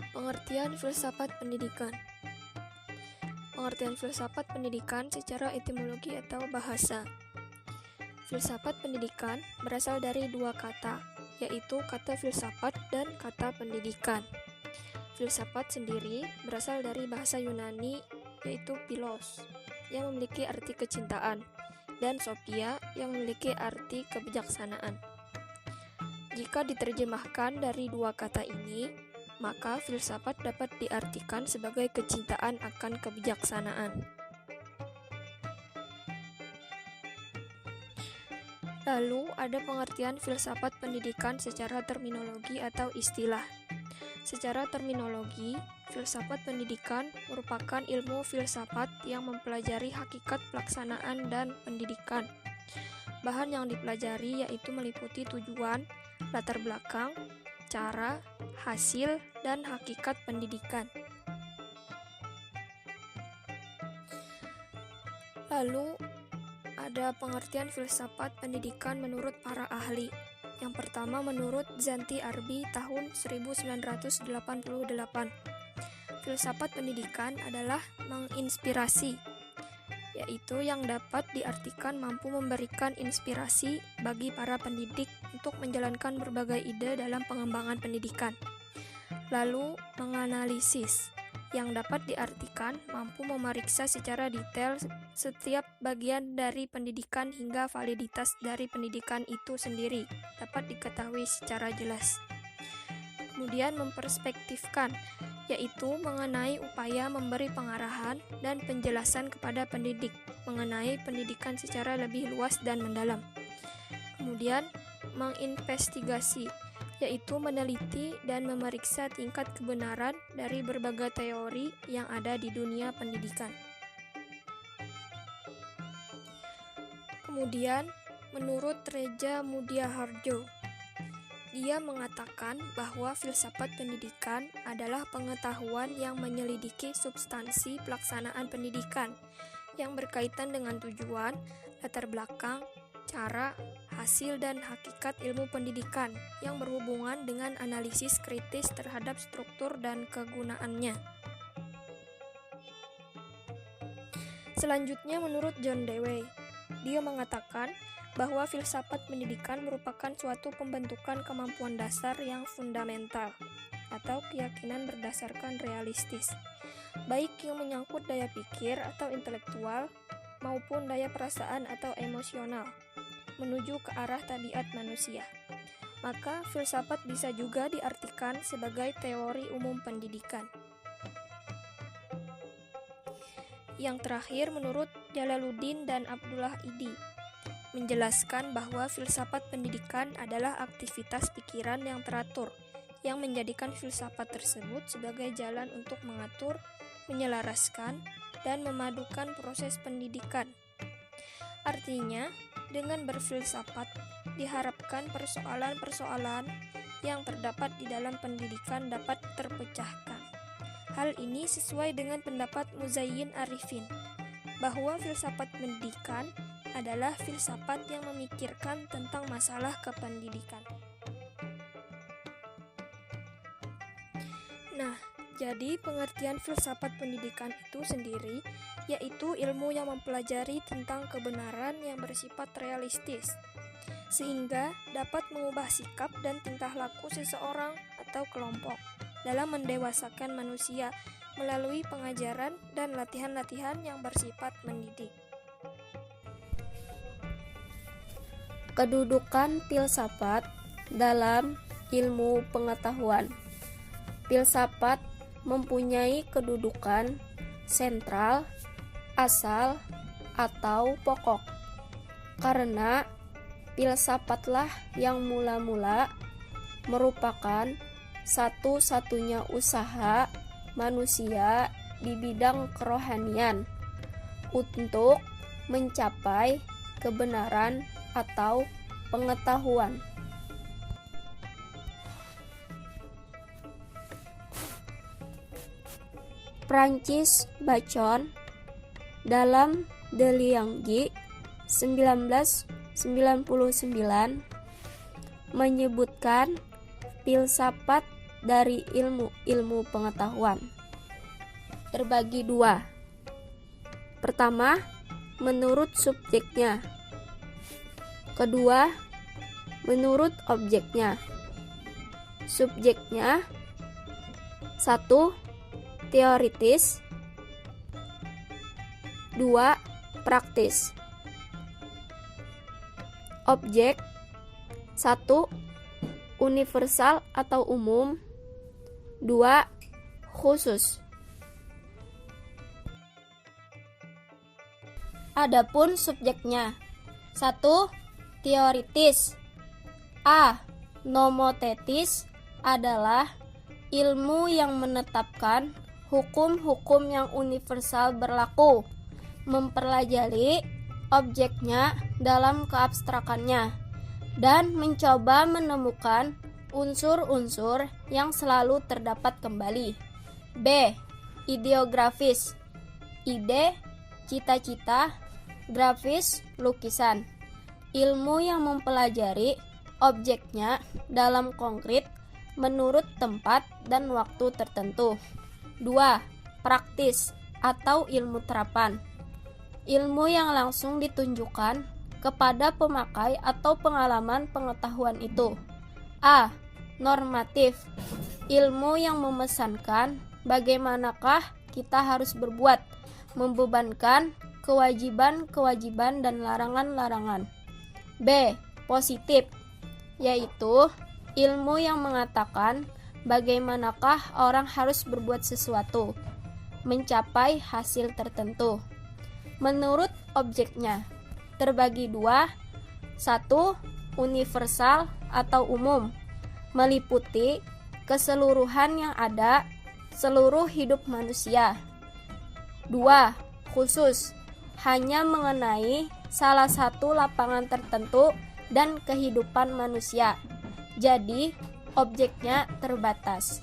Pengertian filsafat pendidikan. Pengertian filsafat pendidikan secara etimologi atau bahasa. Filsafat pendidikan berasal dari dua kata, yaitu kata filsafat dan kata pendidikan. Filsafat sendiri berasal dari bahasa Yunani, yaitu philos, yang memiliki arti kecintaan, dan sophia, yang memiliki arti kebijaksanaan. Jika diterjemahkan dari dua kata ini, maka filsafat dapat diartikan sebagai kecintaan akan kebijaksanaan. Lalu, ada pengertian filsafat pendidikan secara terminologi atau istilah. Secara terminologi, filsafat pendidikan merupakan ilmu filsafat yang mempelajari hakikat pelaksanaan dan pendidikan. Bahan yang dipelajari yaitu meliputi tujuan, latar belakang, cara, hasil, dan hakikat pendidikan. Lalu, ada pengertian filsafat pendidikan menurut para ahli. Yang pertama menurut Zanti Arbi tahun 1988. Filsafat pendidikan adalah menginspirasi, yaitu yang dapat diartikan mampu memberikan inspirasi bagi para pendidik untuk menjalankan berbagai ide dalam pengembangan pendidikan. Lalu, menganalisis, yang dapat diartikan mampu memeriksa secara detail setiap bagian dari pendidikan hingga validitas dari pendidikan itu sendiri dapat diketahui secara jelas. Kemudian memperspektifkan, yaitu mengenai upaya memberi pengarahan dan penjelasan kepada pendidik mengenai pendidikan secara lebih luas dan mendalam. Kemudian menginvestigasi, yaitu meneliti dan memeriksa tingkat kebenaran dari berbagai teori yang ada di dunia pendidikan. Kemudian, menurut Reja Mudiaharjo, dia mengatakan bahwa filsafat pendidikan adalah pengetahuan yang menyelidiki substansi pelaksanaan pendidikan yang berkaitan dengan tujuan, latar belakang, cara, hasil, dan hakikat ilmu pendidikan yang berhubungan dengan analisis kritis terhadap struktur dan kegunaannya. Selanjutnya menurut John Dewey, dia mengatakan bahwa filsafat pendidikan merupakan suatu pembentukan kemampuan dasar yang fundamental atau keyakinan berdasarkan realistis, baik yang menyangkut daya pikir atau intelektual maupun daya perasaan atau emosional menuju ke arah tabiat manusia. Maka filsafat bisa juga diartikan sebagai teori umum pendidikan. Yang terakhir menurut Jalaluddin dan Abdullah Idi, menjelaskan bahwa filsafat pendidikan adalah aktivitas pikiran yang teratur, yang menjadikan filsafat tersebut sebagai jalan untuk mengatur, menyelaraskan, dan memadukan proses pendidikan. Artinya, dengan berfilsafat, diharapkan persoalan-persoalan yang terdapat di dalam pendidikan dapat terpecahkan. Hal ini sesuai dengan pendapat Muzayyin Arifin, bahwa filsafat pendidikan adalah filsafat yang memikirkan tentang masalah kependidikan. Nah, jadi pengertian filsafat pendidikan itu sendiri yaitu ilmu yang mempelajari tentang kebenaran yang bersifat realistis, sehingga dapat mengubah sikap dan tingkah laku seseorang atau kelompok dalam mendewasakan manusia melalui pengajaran dan latihan-latihan yang bersifat mendidik. Kedudukan filsafat dalam ilmu pengetahuan. Filsafat mempunyai kedudukan sentral, asal, atau pokok, karena filsafatlah yang mula-mula merupakan satu-satunya usaha manusia di bidang kerohanian untuk mencapai kebenaran atau pengetahuan. Francis Bacon dalam De Liangji 1999 menyebutkan filsafat dari ilmu-ilmu pengetahuan. Terbagi dua. Pertama, menurut subjeknya. Kedua, menurut objeknya. Subjeknya: 1. Teoritis. 2. Praktis. Objek: 1. Universal atau umum. 2. Khusus. Adapun subjeknya: 1. Teoritis. A. Nomotetis adalah ilmu yang menetapkan hukum-hukum yang universal berlaku, mempelajari objeknya dalam keabstrakannya, dan mencoba menemukan unsur-unsur yang selalu terdapat kembali. B. Ideografis. Ide, cita-cita, grafis, lukisan. Ilmu yang mempelajari objeknya dalam konkret menurut tempat dan waktu tertentu. 2. Praktis atau ilmu terapan. Ilmu yang langsung ditunjukkan kepada pemakai atau pengalaman pengetahuan itu. A. Normatif. Ilmu yang memesankan bagaimanakah kita harus berbuat, membebankan kewajiban-kewajiban dan larangan-larangan. B. Positif, yaitu ilmu yang mengatakan bagaimanakah orang harus berbuat sesuatu, mencapai hasil tertentu. Menurut objeknya, terbagi dua. 1. Universal atau umum, meliputi keseluruhan yang ada, seluruh hidup manusia. 2. Khusus, hanya mengenai salah satu lapangan tertentu dan kehidupan manusia. Jadi, objeknya terbatas.